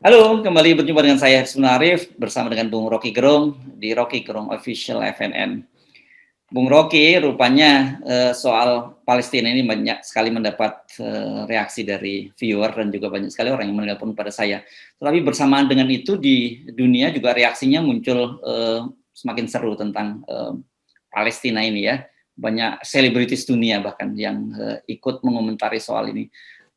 Halo, kembali berjumpa dengan saya Husnul Arif bersama dengan Bung Rocky Gerung di Rocky Gerung Official FNN. Bung Rocky, rupanya soal Palestina ini banyak sekali mendapat reaksi dari viewer dan juga banyak sekali orang yang menelpon pada saya. Tetapi bersamaan dengan itu di dunia juga reaksinya muncul semakin seru tentang Palestina ini ya. Banyak selebritis dunia bahkan yang ikut mengomentari soal ini.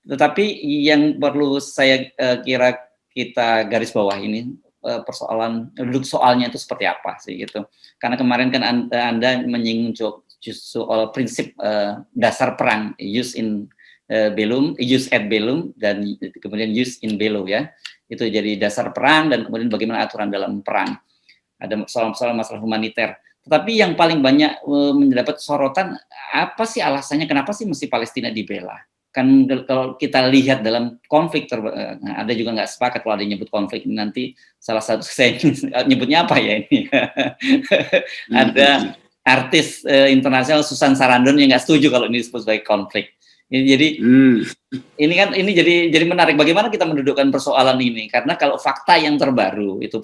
Tetapi yang perlu saya kira kita garis bawah ini persoalan duduk soalnya itu seperti apa sih gitu. Karena kemarin kan Anda menyinggung soal prinsip dasar perang use in bellum, use et bellum dan kemudian use in bello ya. Itu jadi dasar perang dan kemudian bagaimana aturan dalam perang. Ada soal-soal masalah humaniter. Tetapi yang paling banyak mendapat sorotan apa sih alasannya kenapa sih mesti Palestina dibela? Kan kalau kita lihat dalam konflik ada juga nggak sepakat kalau ada yang nyebut konflik ini nanti salah satu saya nyebutnya apa ya ini ada artis internasional Susan Sarandon yang nggak setuju kalau ini disebut sebagai konflik. Jadi ini jadi menarik bagaimana kita mendudukkan persoalan ini karena kalau fakta yang terbaru itu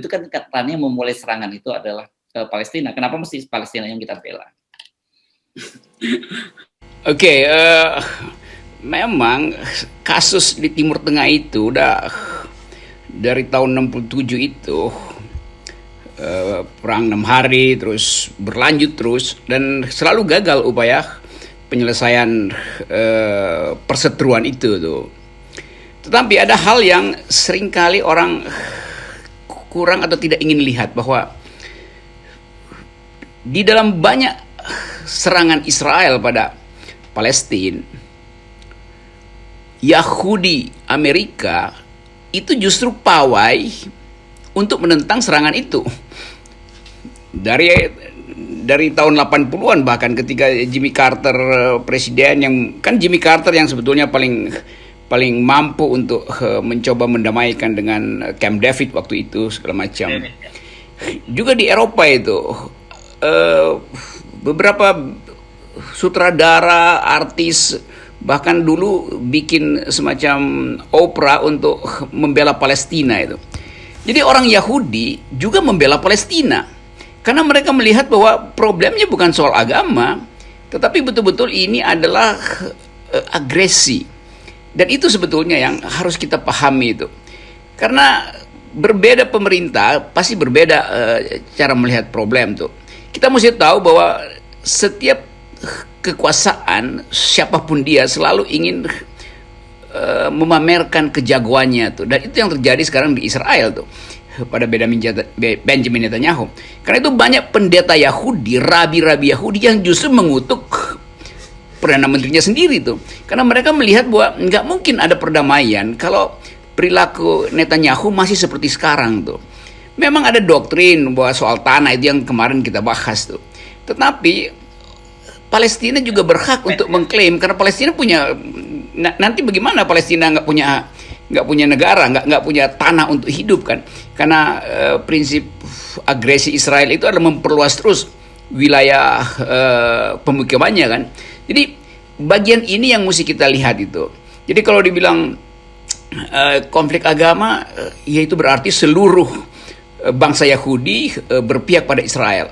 kan katanya memulai serangan itu adalah Palestina. Kenapa mesti Palestina yang kita bela? Oke, memang kasus di Timur Tengah itu udah dari tahun 67 itu perang 6 hari terus berlanjut terus dan selalu gagal upaya penyelesaian perseteruan itu tuh. Tetapi ada hal yang seringkali orang kurang atau tidak ingin lihat bahwa di dalam banyak serangan Israel pada Palestina, Yahudi Amerika itu justru pawai untuk menentang serangan itu. Dari tahun 80-an bahkan ketika Jimmy Carter presiden Jimmy Carter yang sebetulnya paling mampu untuk mencoba mendamaikan dengan Camp David waktu itu segala macam. Juga di Eropa itu beberapa sutradara, artis bahkan dulu bikin semacam opera untuk membela Palestina itu. Jadi orang Yahudi juga membela Palestina karena mereka melihat bahwa problemnya bukan soal agama, tetapi betul-betul ini adalah agresi. Dan itu sebetulnya yang harus kita pahami itu. Karena berbeda pemerintah pasti berbeda cara melihat problem tuh. Kita mesti tahu bahwa setiap kekuasaan siapapun dia selalu ingin memamerkan kejagoannya tuh, dan itu yang terjadi sekarang di Israel tuh pada Benjamin Netanyahu. Karena itu banyak pendeta Yahudi, rabi-rabi Yahudi yang justru mengutuk perdana menterinya sendiri tuh, karena mereka melihat bahwa nggak mungkin ada perdamaian kalau perilaku Netanyahu masih seperti sekarang tuh. Memang ada doktrin bahwa soal tanah itu yang kemarin kita bahas tuh, tetapi Palestina juga berhak untuk mengklaim karena Palestina punya nanti bagaimana Palestina nggak punya negara, nggak punya tanah untuk hidup kan, karena prinsip agresi Israel itu adalah memperluas terus wilayah pemukimannya kan. Jadi bagian ini yang mesti kita lihat itu. Jadi kalau dibilang konflik agama, yaitu berarti seluruh bangsa Yahudi berpihak pada Israel.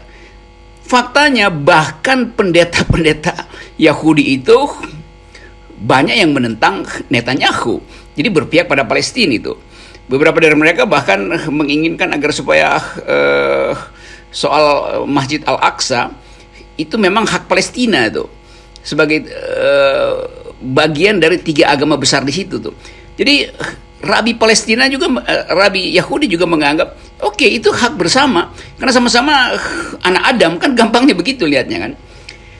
Faktanya bahkan pendeta-pendeta Yahudi itu banyak yang menentang Netanyahu, jadi berpihak pada Palestina itu. Beberapa dari mereka bahkan menginginkan agar supaya soal Masjid Al-Aqsa itu memang hak Palestina itu sebagai bagian dari 3 agama besar di situ tuh. Jadi Rabi Palestina juga, Rabi Yahudi juga menganggap oke, itu hak bersama karena sama-sama anak Adam, kan gampangnya begitu lihatnya kan.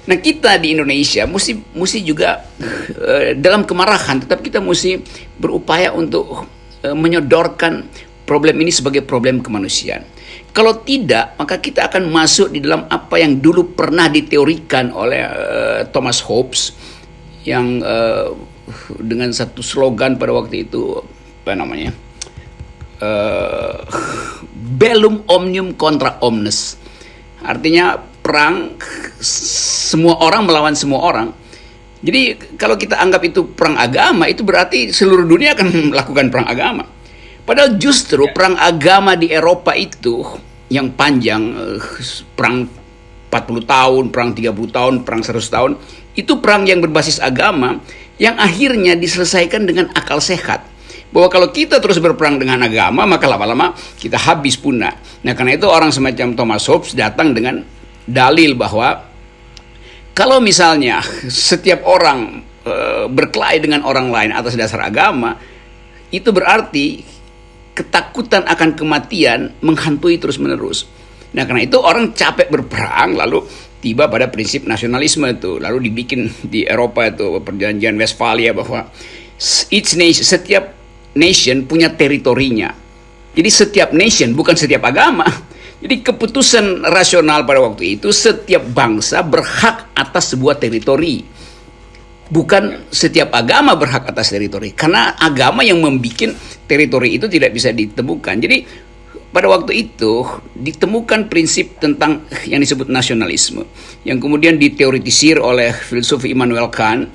Nah kita di Indonesia mesti juga dalam kemarahan, tetap kita mesti berupaya untuk menyodorkan problem ini sebagai problem kemanusiaan. Kalau tidak, maka kita akan masuk di dalam apa yang dulu pernah diteorikan oleh Thomas Hobbes yang dengan satu slogan pada waktu itu, apa namanya, bellum omnium contra omnes, artinya perang semua orang melawan semua orang. Jadi kalau kita anggap itu perang agama, itu berarti seluruh dunia akan melakukan perang agama. Padahal justru perang agama di Eropa itu yang panjang, perang 40 tahun, perang 30 tahun, perang 100 tahun, itu perang yang berbasis agama yang akhirnya diselesaikan dengan akal sehat. Bahwa kalau kita terus berperang dengan agama, maka lama-lama kita habis punah. Nah, karena itu orang semacam Thomas Hobbes datang dengan dalil bahwa kalau misalnya setiap orang berkelahi dengan orang lain atas dasar agama, itu berarti ketakutan akan kematian menghantui terus-menerus. Nah, karena itu orang capek berperang, lalu tiba pada prinsip nasionalisme itu. Lalu dibikin di Eropa itu perjanjian Westphalia bahwa setiap nation punya teritorinya. Jadi setiap nation, bukan setiap agama. Jadi keputusan rasional pada waktu itu, setiap bangsa berhak atas sebuah teritori. Bukan setiap agama berhak atas teritori, karena agama yang membuat teritori itu tidak bisa ditemukan. Jadi pada waktu itu ditemukan prinsip tentang yang disebut nasionalisme, yang kemudian diteoretisir oleh filsuf Immanuel Kant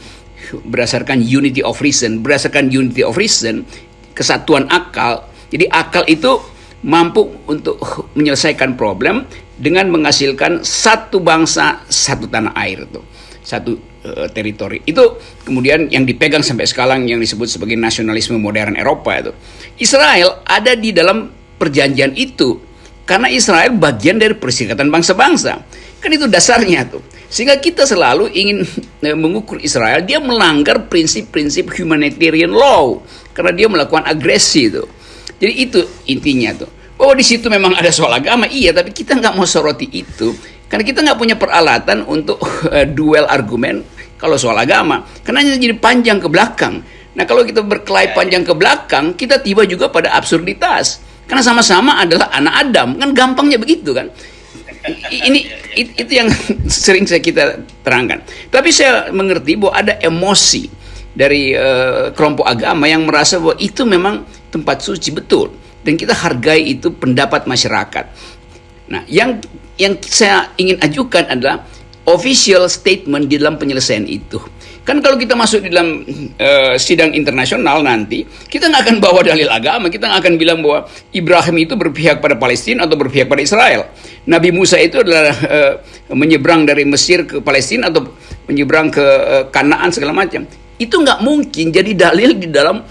berdasarkan unity of reason. Berdasarkan unity of reason, kesatuan akal. Jadi akal itu mampu untuk menyelesaikan problem dengan menghasilkan satu bangsa, satu tanah air itu, satu teritori. Itu kemudian yang dipegang sampai sekarang yang disebut sebagai nasionalisme modern Eropa itu. Israel ada di dalam perjanjian itu karena Israel bagian dari Perserikatan Bangsa-Bangsa. Kan itu dasarnya tuh. Sehingga kita selalu ingin mengukur Israel, dia melanggar prinsip-prinsip humanitarian law karena dia melakukan agresi itu. Jadi itu intinya tuh. Bahwa di situ memang ada soal agama, iya, tapi kita nggak mau soroti itu. Karena kita nggak punya peralatan untuk duel argumen kalau soal agama. Karena jadi panjang ke belakang. Nah, kalau kita berkelahi panjang ke belakang, kita tiba juga pada absurditas. Karena sama-sama adalah anak Adam. Kan gampangnya begitu kan. Itu yang sering kita terangkan. Tapi saya mengerti bahwa ada emosi dari kelompok agama yang merasa bahwa itu memang tempat suci, betul. Dan kita hargai itu pendapat masyarakat. Nah, yang saya ingin ajukan adalah official statement di dalam penyelesaian itu. Kan kalau kita masuk di dalam sidang internasional nanti, kita nggak akan bawa dalil agama, kita nggak akan bilang bahwa Ibrahim itu berpihak pada Palestina atau berpihak pada Israel. Nabi Musa itu adalah menyeberang dari Mesir ke Palestina atau menyeberang ke Kanaan segala macam. Itu nggak mungkin jadi dalil di dalam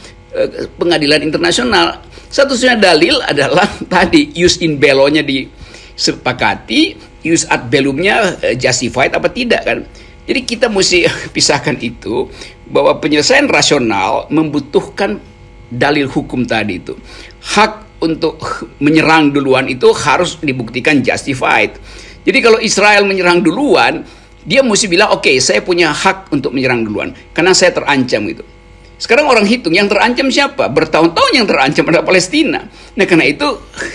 pengadilan internasional. Satu-satunya dalil adalah tadi ius in bello-nya disepakati, ius ad bellum-nya justified apa tidak kan. Jadi kita mesti pisahkan itu, bahwa penyelesaian rasional membutuhkan dalil hukum tadi itu. Hak untuk menyerang duluan itu harus dibuktikan justified. Jadi kalau Israel menyerang duluan, dia mesti bilang, oke, saya punya hak untuk menyerang duluan, karena saya terancam gitu. Sekarang orang hitung, yang terancam siapa? Bertahun-tahun yang terancam pada Palestina. Nah, karena itu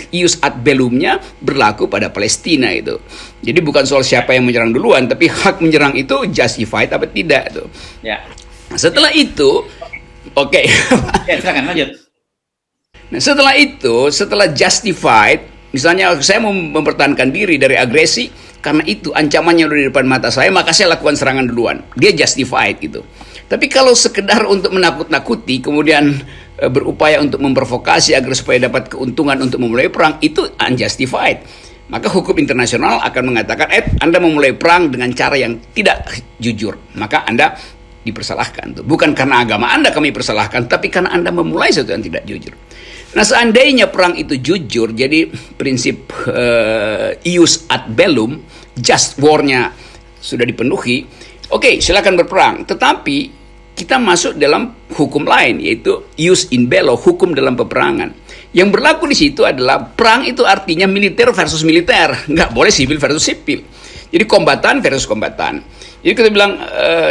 ius ad bellum-nya berlaku pada Palestina itu. Jadi bukan soal siapa yang menyerang duluan, tapi hak menyerang itu justified apa tidak itu. Ya. Setelah itu, oke. Ya, silakan lanjut. Nah, setelah justified, misalnya saya mau mempertahankan diri dari agresi, karena itu ancamannya udah di depan mata saya, maka saya lakukan serangan duluan. Dia justified gitu. Tapi kalau sekedar untuk menakut-nakuti, kemudian berupaya untuk memprovokasi agar supaya dapat keuntungan untuk memulai perang, itu unjustified. Maka hukum internasional akan mengatakan, Anda memulai perang dengan cara yang tidak jujur, maka Anda dipersalahkan. Bukan karena agama Anda kami persalahkan, tapi karena Anda memulai sesuatu yang tidak jujur. Nah, seandainya perang itu jujur, jadi prinsip ius ad bellum, just war-nya sudah dipenuhi, oke, silakan berperang. Tetapi kita masuk dalam hukum lain, yaitu ius in bello, hukum dalam peperangan. Yang berlaku di situ adalah perang itu artinya militer versus militer, nggak boleh sipil versus sipil. Jadi kombatan versus kombatan. Jadi kita bilang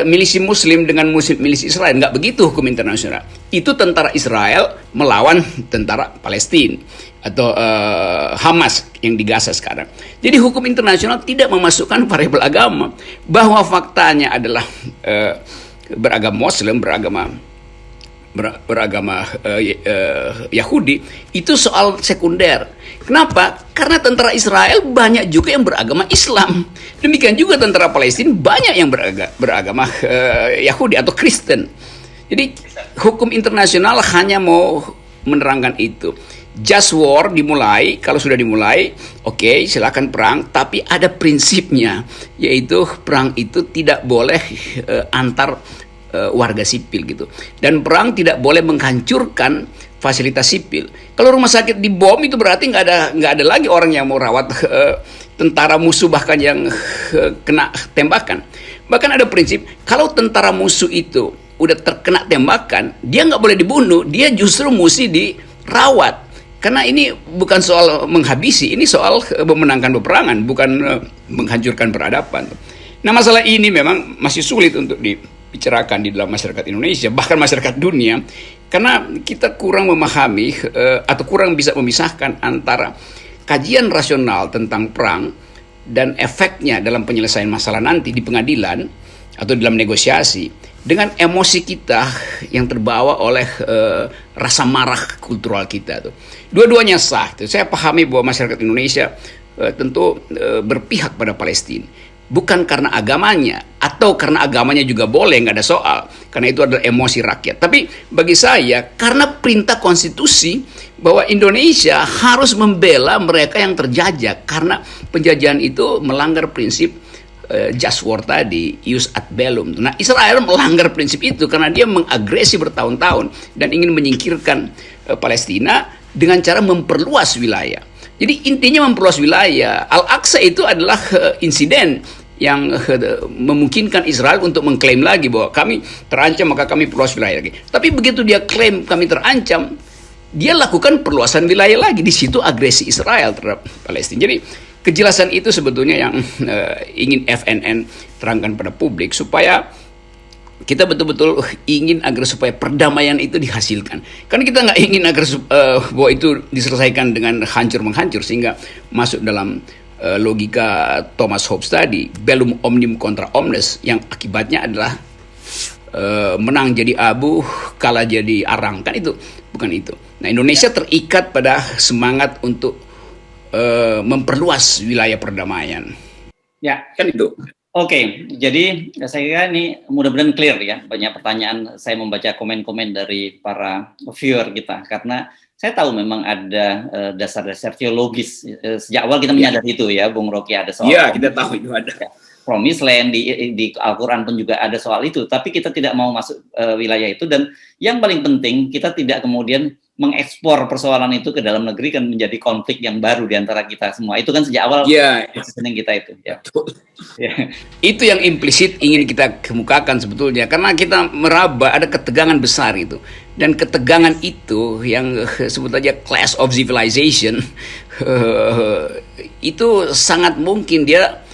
milisi Muslim dengan milisi Israel, nggak begitu hukum internasional. Itu tentara Israel melawan tentara Palestina atau Hamas yang di Gaza sekarang. Jadi hukum internasional tidak memasukkan variabel agama, bahwa faktanya adalah beragama Muslim, beragama Yahudi, itu soal sekunder. Kenapa? Karena tentara Israel banyak juga yang beragama Islam. Demikian juga tentara Palestina banyak yang beragama Yahudi atau Kristen. Jadi hukum internasional hanya mau menerangkan itu. Just war dimulai, kalau sudah dimulai, oke, silakan perang, tapi ada prinsipnya, yaitu perang itu tidak boleh antar warga sipil gitu. Dan perang tidak boleh menghancurkan fasilitas sipil. Kalau rumah sakit dibom itu berarti nggak ada lagi orang yang mau rawat tentara musuh bahkan yang kena tembakan. Bahkan ada prinsip kalau tentara musuh itu udah terkena tembakan, dia nggak boleh dibunuh, dia justru mesti dirawat. Karena ini bukan soal menghabisi, ini soal memenangkan peperangan, bukan menghancurkan peradaban. Nah, masalah ini memang masih sulit untuk dibicarakan di dalam masyarakat Indonesia, bahkan masyarakat dunia, karena kita kurang memahami atau kurang bisa memisahkan antara kajian rasional tentang perang dan efeknya dalam penyelesaian masalah nanti di pengadilan atau dalam negosiasi dengan emosi kita yang terbawa oleh rasa marah kultural kita tuh. Dua-duanya sah. Tuh. Saya pahami bahwa masyarakat Indonesia tentu berpihak pada Palestina. Bukan karena agamanya, atau karena agamanya juga boleh, nggak ada soal. Karena itu adalah emosi rakyat. Tapi bagi saya, karena perintah konstitusi bahwa Indonesia harus membela mereka yang terjajah. Karena penjajahan itu melanggar prinsip just war tadi, ius ad bellum. Nah, Israel melanggar prinsip itu karena dia mengagresi bertahun-tahun dan ingin menyingkirkan Palestina dengan cara memperluas wilayah. Jadi intinya memperluas wilayah. Al-Aqsa itu adalah insiden yang memungkinkan Israel untuk mengklaim lagi bahwa kami terancam maka kami perluas wilayah lagi. Tapi begitu dia klaim kami terancam, dia lakukan perluasan wilayah lagi. Di situ agresi Israel terhadap Palestina. Jadi kejelasan itu sebetulnya yang ingin FNN terangkan pada publik supaya kita betul-betul ingin agar supaya perdamaian itu dihasilkan. Karena kita nggak ingin agar bahwa itu diselesaikan dengan hancur-menghancur sehingga masuk dalam logika Thomas Hobbes tadi, bellum omnium contra omnes, yang akibatnya adalah menang jadi abu, kalah jadi arang. Kan itu, bukan itu. Nah, Indonesia terikat pada semangat untuk memperluas wilayah perdamaian. Ya, Kan itu. Oke, jadi saya kira ini mudah-mudahan clear ya. Banyak pertanyaan, saya membaca komen-komen dari para viewer kita karena saya tahu memang ada dasar-dasar teologis. Sejak awal kita menyadari itu ya, Bung Rocky, ada soal. Iya, kita tahu itu ada. Promised Land di Al-Quran pun juga ada soal itu, tapi kita tidak mau masuk wilayah itu, dan yang paling penting kita tidak kemudian mengekspor persoalan itu ke dalam negeri kan menjadi konflik yang baru di antara kita semua. Itu kan sejak awal positioning kita itu. Ya. Ya. Itu yang implisit ingin kita kemukakan sebetulnya, karena kita meraba ada ketegangan besar itu, dan ketegangan itu yang sebut aja clash of civilization itu sangat mungkin dia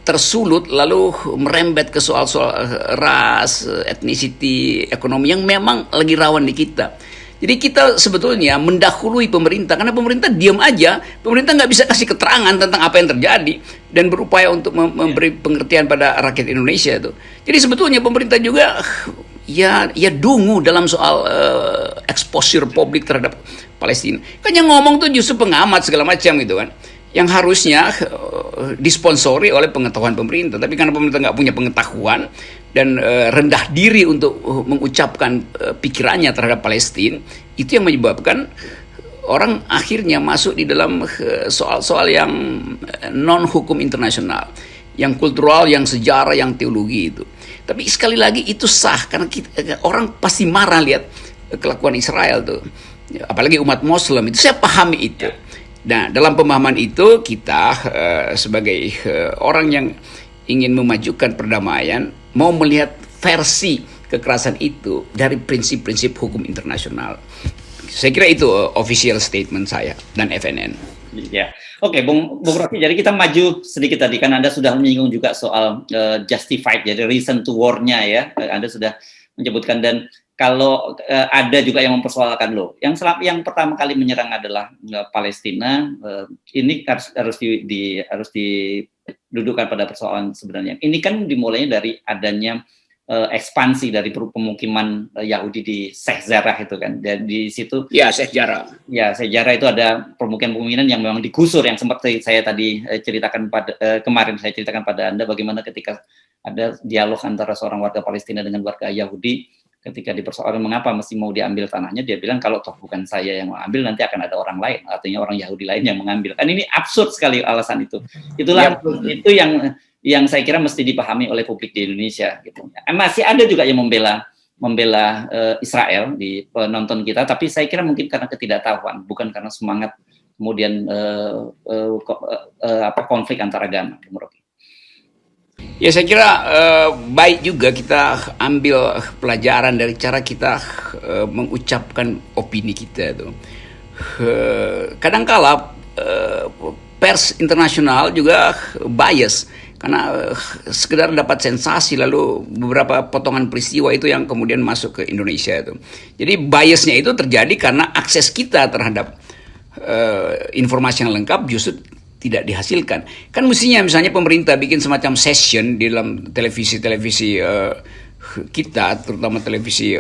tersulut lalu merembet ke soal-soal ras, ethnicity, ekonomi yang memang lagi rawan di kita. Jadi kita sebetulnya mendahului pemerintah, karena pemerintah diam aja, pemerintah nggak bisa kasih keterangan tentang apa yang terjadi dan berupaya untuk memberi pengertian pada rakyat Indonesia itu. Jadi sebetulnya pemerintah juga ya dungu dalam soal exposure publik terhadap Palestina. Kan yang ngomong tuh justru pengamat segala macam gitu kan, yang harusnya disponsori oleh pengetahuan pemerintah. Tapi karena pemerintah nggak punya pengetahuan dan rendah diri untuk mengucapkan pikirannya terhadap Palestina, itu yang menyebabkan orang akhirnya masuk di dalam soal-soal yang non hukum internasional, yang kultural, yang sejarah, yang teologi itu. Tapi sekali lagi itu sah karena orang pasti marah lihat kelakuan Israel tuh, apalagi umat Muslim itu. Saya pahami itu. Nah, dalam pemahaman itu kita sebagai orang yang ingin memajukan perdamaian mau melihat versi kekerasan itu dari prinsip-prinsip hukum internasional. Saya kira itu official statement saya dan FNN. Ya, oke, Bung Rocky. Jadi kita maju sedikit tadi kan Anda sudah menyinggung juga soal justified, jadi reason to war-nya ya. Anda sudah menyebutkan, dan kalau ada juga yang mempersoalkan loh. Yang pertama kali menyerang adalah Palestina. Ini harus didudukan pada persoalan sebenarnya. Ini kan dimulainya dari adanya ekspansi dari pemukiman Yahudi di Sheikh Jarrah itu kan. Dan di situ Sheikh Jarrah. Sheikh Jarrah itu ada pemukiman-pemukiman yang memang digusur, yang sempat saya tadi ceritakan kemarin saya ceritakan pada Anda bagaimana ketika ada dialog antara seorang warga Palestina dengan warga Yahudi. ketika dipersoalkan mengapa mesti mau diambil tanahnya, dia bilang kalau toh bukan saya yang mengambil, nanti akan ada orang lain, artinya orang Yahudi lain yang mengambil. Kan ini absurd sekali alasan itu. Itulah itu yang saya kira mesti dipahami oleh publik di Indonesia gitu. Masih ada juga yang membela Israel di penonton kita, tapi saya kira mungkin karena ketidaktahuan, bukan karena semangat kemudian konflik antar agama. Ya saya kira baik juga kita ambil pelajaran dari cara kita mengucapkan opini kita itu. Kadangkala pers internasional juga bias karena sekedar dapat sensasi lalu beberapa potongan peristiwa itu yang kemudian masuk ke Indonesia itu. Jadi biasnya itu terjadi karena akses kita terhadap informasi yang lengkap justru tidak dihasilkan. Kan mestinya misalnya pemerintah bikin semacam session di dalam televisi-televisi kita, terutama televisi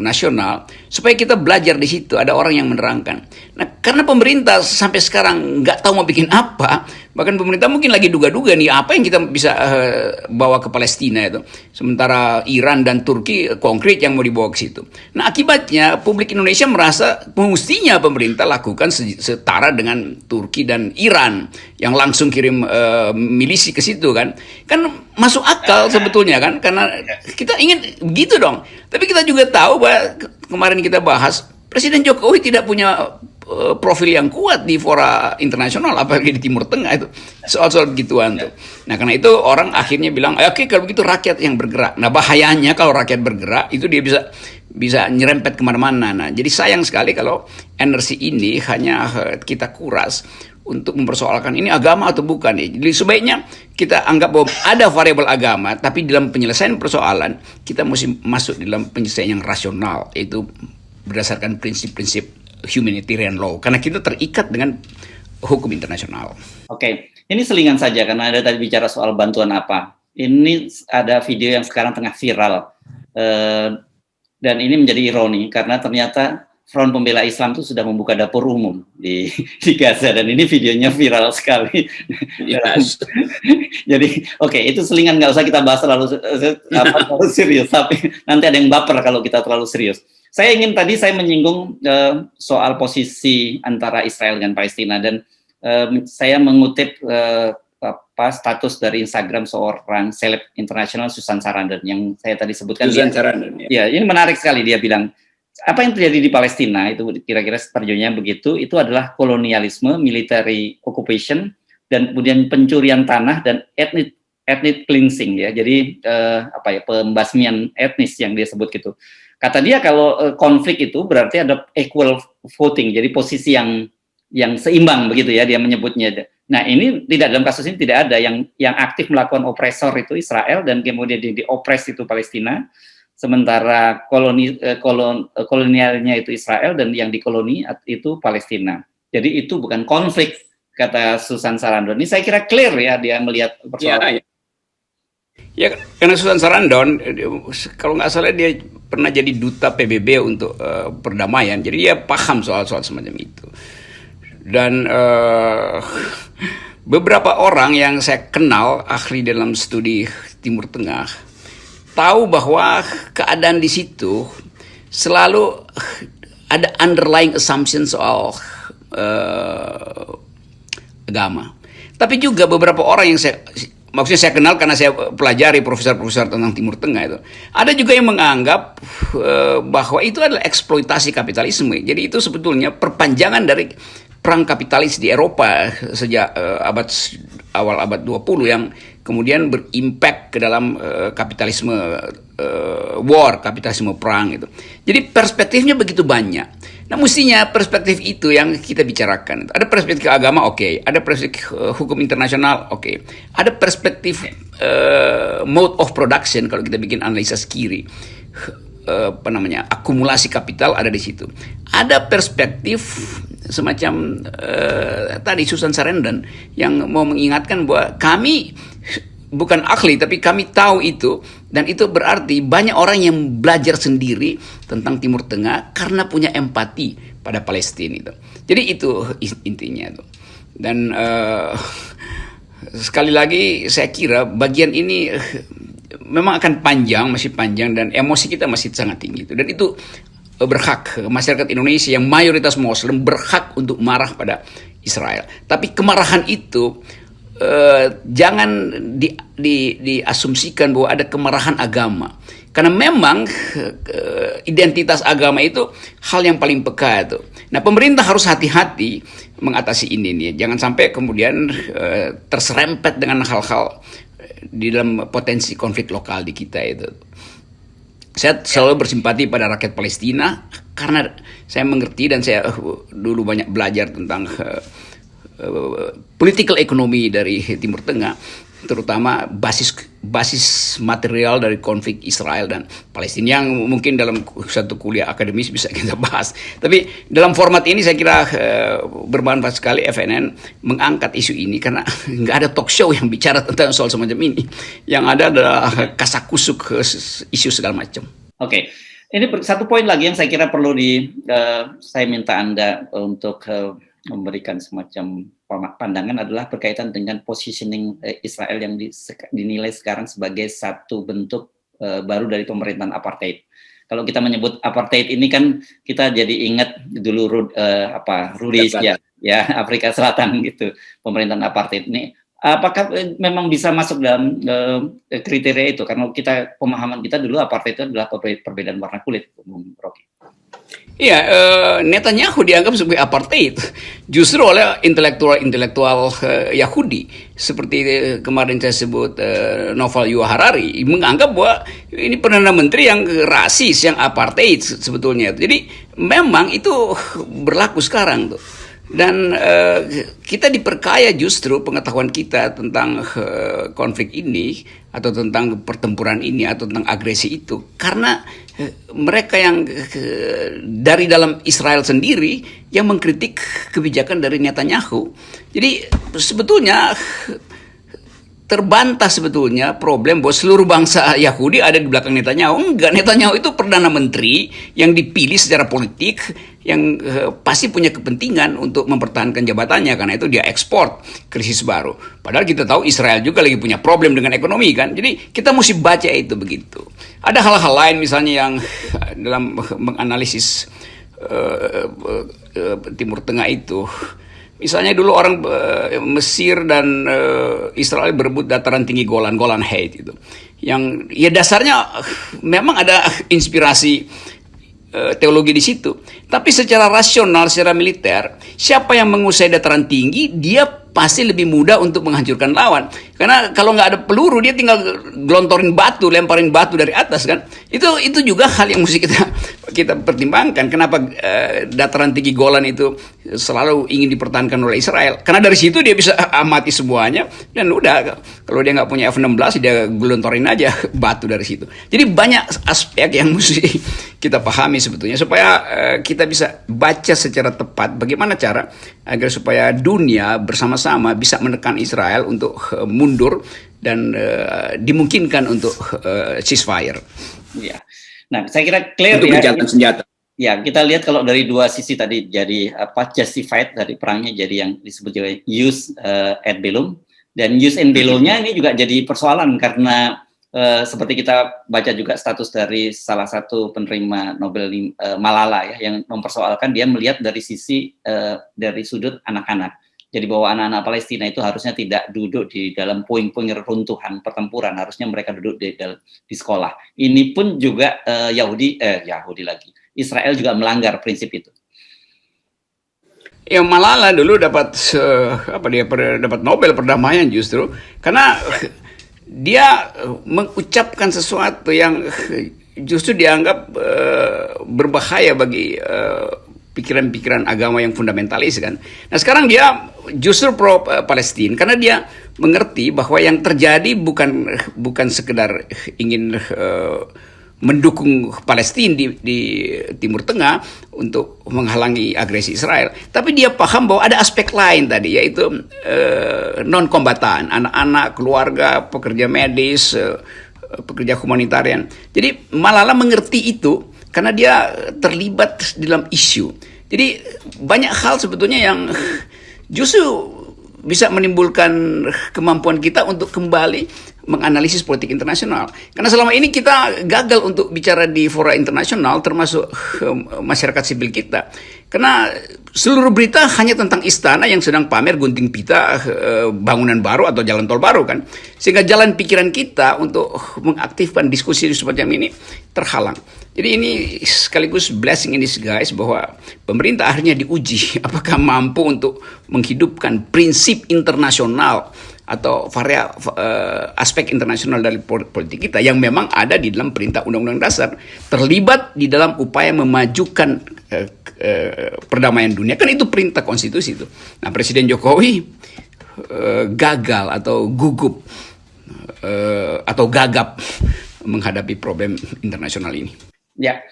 nasional, supaya kita belajar di situ, ada orang yang menerangkan. Nah, karena pemerintah sampai sekarang nggak tahu mau bikin apa, bahkan pemerintah mungkin lagi duga-duga nih apa yang kita bisa bawa ke Palestina itu. Sementara Iran dan Turki konkret yang mau dibawa ke situ. Nah, akibatnya publik Indonesia merasa mestinya pemerintah lakukan setara dengan Turki dan Iran yang langsung kirim milisi ke situ kan. Kan masuk akal sebetulnya kan, karena kita ingin begitu dong. Tapi kita juga tahu bahwa kemarin kita bahas Presiden Jokowi tidak punya profil yang kuat di fora internasional, apalagi di Timur Tengah itu soal-soal begituan tuh. Nah karena itu orang akhirnya bilang, oke kalau begitu rakyat yang bergerak. Nah bahayanya kalau rakyat bergerak itu dia bisa nyerempet kemana-mana. Nah jadi sayang sekali kalau energi ini hanya kita kuras untuk mempersoalkan ini agama atau bukan. Jadi sebaiknya kita anggap bahwa ada variabel agama, tapi dalam penyelesaian persoalan kita mesti masuk dalam penyelesaian yang rasional, yaitu berdasarkan prinsip-prinsip humanitarian law, karena kita terikat dengan hukum internasional. Oke, ini selingan saja karena Anda tadi bicara soal bantuan apa. Ini ada video yang sekarang tengah viral, dan ini menjadi ironi karena ternyata Front Pembela Islam itu sudah membuka dapur umum di Gaza, dan ini videonya viral sekali. Yes. Jadi itu selingan, nggak usah kita bahas terlalu serius, tapi nanti ada yang baper kalau kita terlalu serius. Saya menyinggung soal posisi antara Israel dan Palestina, dan saya mengutip status dari Instagram seorang seleb internasional, Susan Sarandon, yang saya tadi sebutkan. Susan Sarandon. Ya, ini menarik sekali. Dia bilang apa yang terjadi di Palestina itu kira-kira terjadinya begitu. Itu adalah kolonialisme, military occupation, dan kemudian pencurian tanah dan ethnic cleansing ya. Jadi pembasmian etnis yang dia sebut gitu. Kata dia kalau konflik itu berarti ada equal voting, jadi posisi yang seimbang begitu ya dia menyebutnya. Nah ini dalam kasus ini tidak ada yang aktif melakukan opresor itu Israel, dan kemudian diopres itu Palestina, sementara kolonialnya itu Israel dan yang dikoloni itu Palestina. Jadi itu bukan konflik, kata Susan Sarandon. Ini saya kira clear ya dia melihat persoalan. Ya, karena Susan Sarandon, kalau nggak salah dia pernah jadi duta PBB untuk perdamaian, jadi dia paham soal-soal semacam itu. Dan beberapa orang yang saya kenal ahli dalam studi Timur Tengah tahu bahwa keadaan di situ selalu ada underlying assumption soal agama. Tapi juga beberapa orang yang maksudnya saya kenal karena saya pelajari profesor-profesor tentang Timur Tengah itu. Ada juga yang menganggap bahwa itu adalah eksploitasi kapitalisme. Jadi itu sebetulnya perpanjangan dari perang kapitalis di Eropa sejak awal abad 20 yang kemudian berimpact ke dalam kapitalisme kapitalisme perang itu. Jadi perspektifnya begitu banyak. Nah mestinya perspektif itu yang kita bicarakan. Ada perspektif agama, oke. Ada perspektif hukum internasional, oke. Ada perspektif mode of production kalau kita bikin analisa kiri. Akumulasi kapital ada di situ. Ada perspektif semacam tadi Susan Sarandon yang mau mengingatkan bahwa kami bukan ahli tapi kami tahu itu, dan itu berarti banyak orang yang belajar sendiri tentang Timur Tengah karena punya empati pada Palestina itu. Jadi itu intinya itu. Dan sekali lagi saya kira bagian ini memang akan masih panjang dan emosi kita masih sangat tinggi itu. Dan itu berhak masyarakat Indonesia yang mayoritas Muslim berhak untuk marah pada Israel. Tapi kemarahan itu jangan diasumsikan bahwa ada kemarahan agama. Karena memang identitas agama itu hal yang paling peka itu. Nah, pemerintah harus hati-hati mengatasi ini nih. Jangan sampai kemudian terserempet dengan hal-hal di dalam potensi konflik lokal di kita itu. Saya selalu bersimpati pada rakyat Palestina karena saya mengerti dan saya dulu banyak belajar tentang political ekonomi dari Timur Tengah, terutama basis material dari konflik Israel dan Palestina yang mungkin dalam satu kuliah akademis bisa kita bahas. Tapi dalam format ini saya kira bermanfaat sekali FNN mengangkat isu ini karena nggak ada talk show yang bicara tentang soal semacam ini. Yang ada adalah kasakusuk isu segala macam. Oke. Ini satu poin lagi yang saya kira perlu saya minta Anda untuk memberikan semacam pandangan adalah berkaitan dengan positioning Israel yang dinilai sekarang sebagai satu bentuk baru dari pemerintahan apartheid. Kalau kita menyebut apartheid ini kan kita jadi ingat dulu Rhodesia ya Afrika Selatan gitu, pemerintahan apartheid ini. Apakah memang bisa masuk dalam kriteria itu? Karena pemahaman kita dulu apartheid itu adalah perbedaan warna kulit, Bung Rocky. Iya, Netanyahu dianggap sebagai apartheid justru oleh intelektual Yahudi seperti kemarin saya sebut Noval Yuval Harari menganggap bahwa ini perdana menteri yang rasis, yang apartheid sebetulnya. Jadi memang itu berlaku sekarang tuh. Dan kita diperkaya justru pengetahuan kita tentang konflik ini atau tentang pertempuran ini atau tentang agresi itu karena mereka yang dari dalam Israel sendiri yang mengkritik kebijakan dari Netanyahu. Jadi sebetulnya terbantah sebetulnya problem bahwa seluruh bangsa Yahudi ada di belakang Netanyahu. Enggak, Netanyahu itu perdana menteri yang dipilih secara politik yang pasti punya kepentingan untuk mempertahankan jabatannya karena itu dia ekspor krisis baru. Padahal kita tahu Israel juga lagi punya problem dengan ekonomi kan. Jadi kita mesti baca itu begitu. Ada hal-hal lain misalnya yang dalam menganalisis Timur Tengah itu. Misalnya dulu orang Mesir dan Israel berebut dataran tinggi Golan Heights itu. Yang ya dasarnya memang ada inspirasi teologi di situ. Tapi secara rasional, secara militer, siapa yang menguasai dataran tinggi, dia pasti lebih mudah untuk menghancurkan lawan. Karena kalau nggak ada peluru, dia tinggal gelontorin batu, lemparin batu dari atas kan. Itu juga hal yang mesti kita pertimbangkan. Kenapa dataran tinggi Golan itu selalu ingin dipertahankan oleh Israel? Karena dari situ dia bisa amati semuanya dan udah kalau dia nggak punya F-16 dia gelontorin aja batu dari situ. Jadi banyak aspek yang mesti kita pahami sebetulnya supaya kita bisa baca secara tepat bagaimana cara agar supaya dunia bersama-sama bisa menekan Israel untuk mundur dan dimungkinkan untuk ceasefire. Ya. Nah, saya kira clear untuk gencatan senjata. Ya, kita lihat kalau dari dua sisi tadi jadi justified dari perangnya jadi yang disebut sebagai use ad bellum dan use and bellum-nya ini juga jadi persoalan karena seperti kita baca juga status dari salah satu penerima Nobel Malala ya yang mempersoalkan dia melihat dari sisi dari sudut anak-anak. Jadi bahwa anak-anak Palestina itu harusnya tidak duduk di dalam puing-puing runtuhan pertempuran, harusnya mereka duduk di sekolah. Ini pun juga Yahudi lagi. Israel juga melanggar prinsip itu. Ya Malala dulu dapat dapat Nobel perdamaian justru karena dia mengucapkan sesuatu yang justru dianggap berbahaya bagi pikiran-pikiran agama yang fundamentalis kan. Nah sekarang dia justru pro Palestina karena dia mengerti bahwa yang terjadi bukan sekedar ingin mendukung Palestina di Timur Tengah untuk menghalangi agresi Israel, tapi dia paham bahwa ada aspek lain tadi yaitu non kombatan, anak-anak, keluarga, pekerja medis, pekerja humanitarian. Jadi Malala mengerti itu karena dia terlibat dalam isu. Jadi banyak hal sebetulnya yang justru bisa menimbulkan kemampuan kita untuk kembali menganalisis politik internasional. Karena selama ini kita gagal untuk bicara di fora internasional, termasuk masyarakat sipil kita. Karena seluruh berita hanya tentang istana yang sedang pamer gunting pita bangunan baru atau jalan tol baru kan. Sehingga jalan pikiran kita untuk mengaktifkan diskusi semacam ini terhalang. Jadi ini sekaligus blessing in disguise bahwa pemerintah akhirnya diuji apakah mampu untuk menghidupkan prinsip internasional atau aspek internasional dari politik kita yang memang ada di dalam perintah undang-undang dasar, terlibat di dalam upaya memajukan perdamaian dunia, kan itu perintah konstitusi itu. Nah, Presiden Jokowi gagal atau gugup atau gagap menghadapi problem internasional ini. Ya,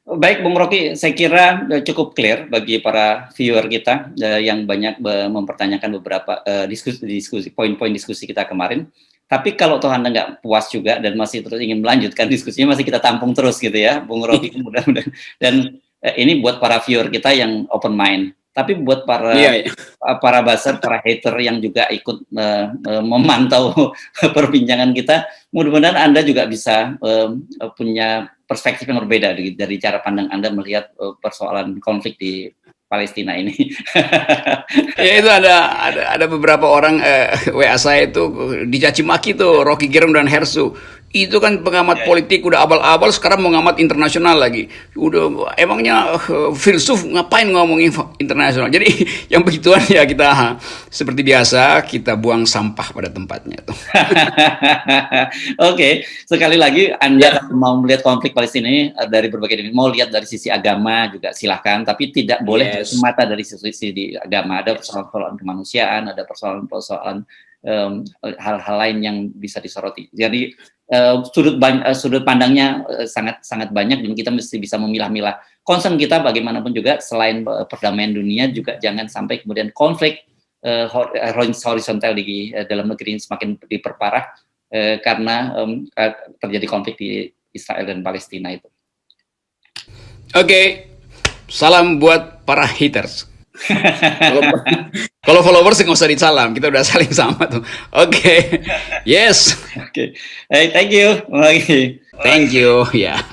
baik Bung Rocky, saya kira cukup clear bagi para viewer kita yang banyak mempertanyakan beberapa diskusi poin-poin diskusi kita kemarin. Tapi kalau toh Anda nggak puas juga dan masih terus ingin melanjutkan diskusinya, masih kita tampung terus gitu ya, Bung Rocky. Mudah-mudahan. Dan ini buat para viewer kita yang open mind. Tapi buat para buzzer, para hater yang juga ikut memantau perbincangan kita, mudah-mudahan Anda juga bisa punya perspektif yang berbeda dari cara pandang Anda melihat persoalan konflik di Palestina ini. Ya itu ada beberapa orang WA saya itu dicaci maki tuh Rocky Gerung dan Hersu. Itu kan pengamat politik udah abal-abal, sekarang mau ngamat internasional lagi. Udah emangnya filsuf ngapain ngomongin internasional. Jadi yang begituan ya kita seperti biasa kita buang sampah pada tempatnya tuh. Oke, sekali lagi Anda mau melihat konflik Palestina ini dari berbagai dimensi, mau lihat dari sisi agama juga silahkan, tapi tidak boleh semata dari sisi agama. Ada persoalan-persoalan kemanusiaan, ada persoalan-persoalan hal-hal lain yang bisa disoroti. Jadi sudut pandangnya sangat banyak dan kita mesti bisa memilah-milah. Concern kita bagaimanapun juga selain perdamaian dunia juga jangan sampai kemudian konflik horizontal di dalam negeri ini semakin diperparah karena terjadi konflik di Israel dan Palestina itu. Oke, salam buat para haters. Kalau followers nggak usah disalam, kita udah saling sama tuh. Oke. Yes. Oke. Hey, thank you. Thank you. Ya.